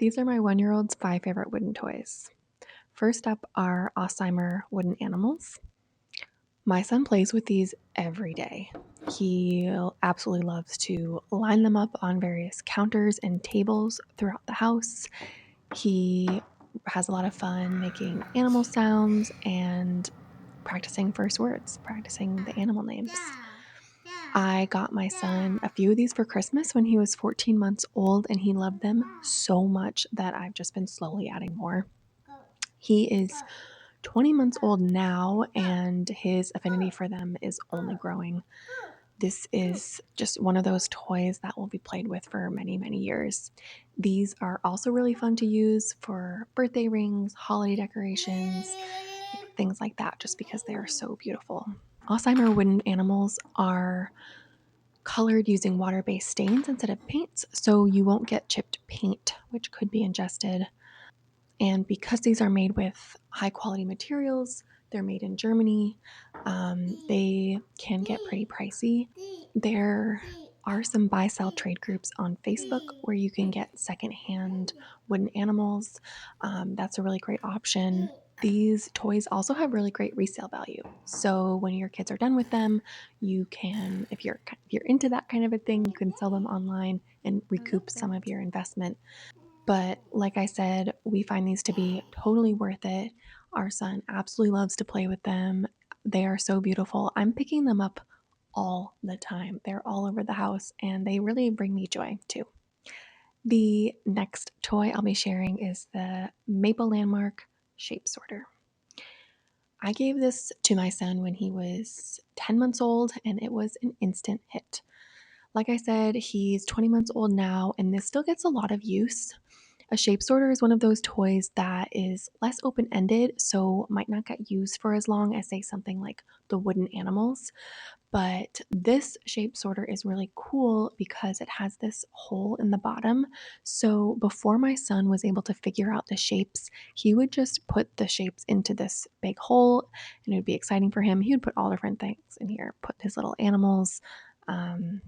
These are my 1-year-old's 5 favorite wooden toys. First up are Ostheimer wooden animals. My son plays with these every day. He absolutely loves to line them up on various counters and tables throughout the house. He has a lot of fun making animal sounds and practicing first words, practicing the animal names. I got my son a few of these for Christmas when he was 14 months old, and he loved them so much that I've just been slowly adding more. He is 20 months old now, and his affinity for them is only growing. This is just one of those toys that will be played with for many, many years. These are also really fun to use for birthday rings, holiday decorations, things like that, just because they are so beautiful. Alzheimer wooden animals are colored using water-based stains instead of paints, so you won't get chipped paint, which could be ingested. And because these are made with high quality materials, they're made in Germany, they can get pretty pricey. There are some buy sell trade groups on Facebook where you can get secondhand wooden animals. That's a really great option. These toys also have really great resale value. So when your kids are done with them, you can, if you're into that kind of a thing, you can sell them online and recoup some of your investment. But like I said, we find these to be totally worth it. Our son absolutely loves to play with them. They are so beautiful. I'm picking them up all the time. They're all over the house and they really bring me joy too. The next toy I'll be sharing is the Maple Landmark Shape Sorter. I gave this to my son when he was 10 months old and it was an instant hit. Like I said, he's 20 months old now and this still gets a lot of use. A shape sorter is one of those toys that is less open ended, so might not get used for as long as, say, something like the wooden animals. But this shape sorter is really cool because it has this hole in the bottom. So before my son was able to figure out the shapes, he would just put the shapes into this big hole and it would be exciting for him. He would put all different things in here, put his little animals. Um,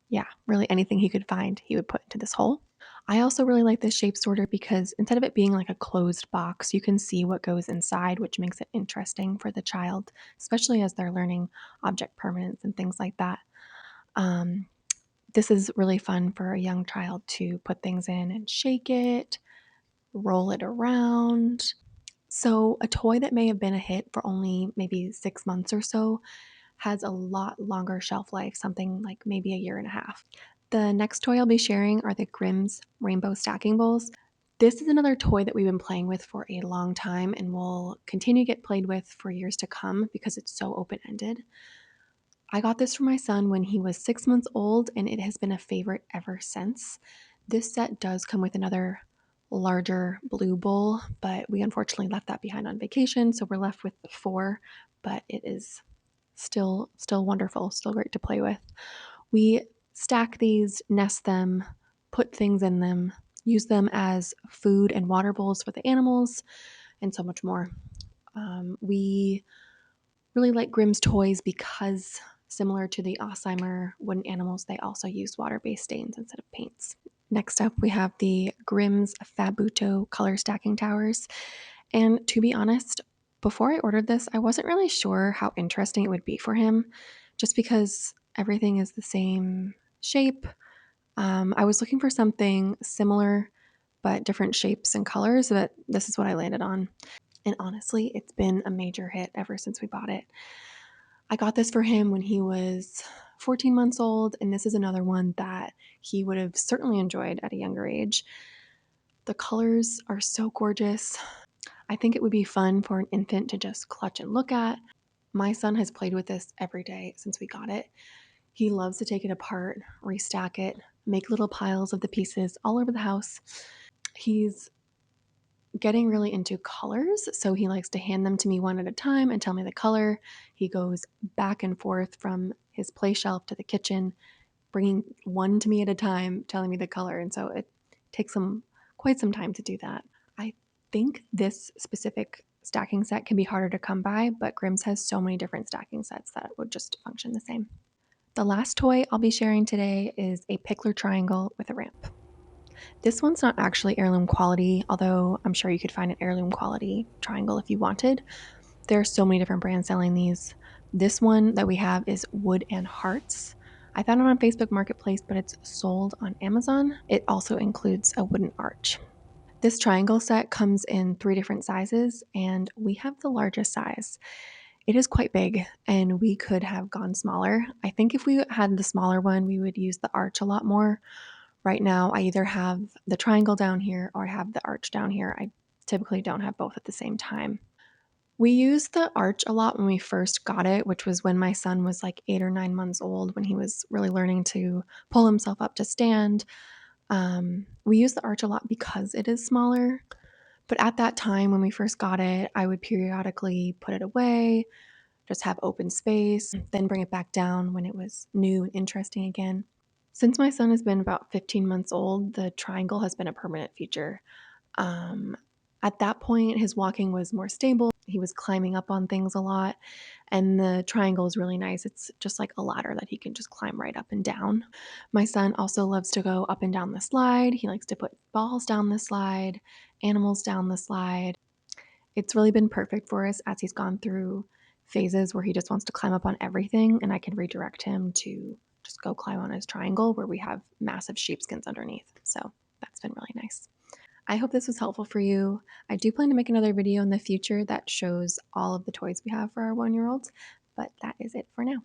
yeah, really anything he could find, he would put into this hole. I also really like this shape sorter because instead of it being like a closed box, you can see what goes inside, which makes it interesting for the child, especially as they're learning object permanence and things like that. Um, this is really fun for a young child to put things in and shake it, roll it around. So, a toy that may have been a hit for only maybe 6 months or so has a lot longer shelf life, something like maybe a year and a half. The next toy I'll be sharing are the Grimm's Rainbow Stacking Bowls. This is another toy that we've been playing with for a long time and will continue to get played with for years to come because it's so open ended. I got this for my son when he was 6 months old and it has been a favorite ever since. This set does come with another larger blue bowl, but we unfortunately left that behind on vacation, so we're left with the four, but it is still wonderful, still great to play with. We stack these, nest them, put things in them, use them as food and water bowls for the animals, and so much more. We really like Grimm's toys because, similar to the Ostheimer wooden animals, they also use water-based stains instead of paints. Next up, we have the Grimm's Fabuto color stacking towers. And to be honest, before I ordered this, I wasn't really sure how interesting it would be for him, just because everything is the same shape. I was looking for something similar, but different shapes and colors, but this is what I landed on. And honestly, it's been a major hit ever since we bought it. I got this for him when he was 14 months old, and this is another one that he would have certainly enjoyed at a younger age. The colors are so gorgeous. I think it would be fun for an infant to just clutch and look at. My son has played with this every day since we got it. He loves to take it apart, restack it, make little piles of the pieces all over the house. He's getting really into colors, so he likes to hand them to me one at a time and tell me the color. He goes back and forth from his play shelf to the kitchen, bringing one to me at a time, telling me the color, and so it takes him quite some time to do that. I think this specific stacking set can be harder to come by, but Grimm's has so many different stacking sets that it would just function the same. The last toy I'll be sharing today is a pickler triangle with a ramp. This one's not actually heirloom quality, although I'm sure you could find an heirloom quality triangle if you wanted. There are so many different brands selling these. This one that we have is Wood and Hearts. I found it on Facebook Marketplace, but it's sold on Amazon. It also includes a wooden arch. This triangle set comes in 3 different sizes, and we have the largest size. It is quite big, and we could have gone smaller. I think if we had the smaller one, we would use the arch a lot more. Right now, I either have the triangle down here or I have the arch down here. I typically don't have both at the same time. We used the arch a lot when we first got it, which was when my son was like 8 or 9 months old, when he was really learning to pull himself up to stand. We use the arch a lot because it is smaller. But at that time, when we first got it, I would periodically put it away, just have open space, then bring it back down when it was new and interesting again. Since my son has been about 15 months old, the triangle has been a permanent feature. Um, at that point, his walking was more stable. He was climbing up on things a lot, and the triangle is really nice. It's just like a ladder that he can just climb right up and down. My son also loves to go up and down the slide. He likes to put balls down the slide, animals down the slide. It's really been perfect for us as he's gone through phases where he just wants to climb up on everything, and I can redirect him to just go climb on his triangle where we have massive sheepskins underneath. So that's been really nice. I hope this was helpful for you. I do plan to make another video in the future that shows all of the toys we have for our 1-year-olds, but that is it for now.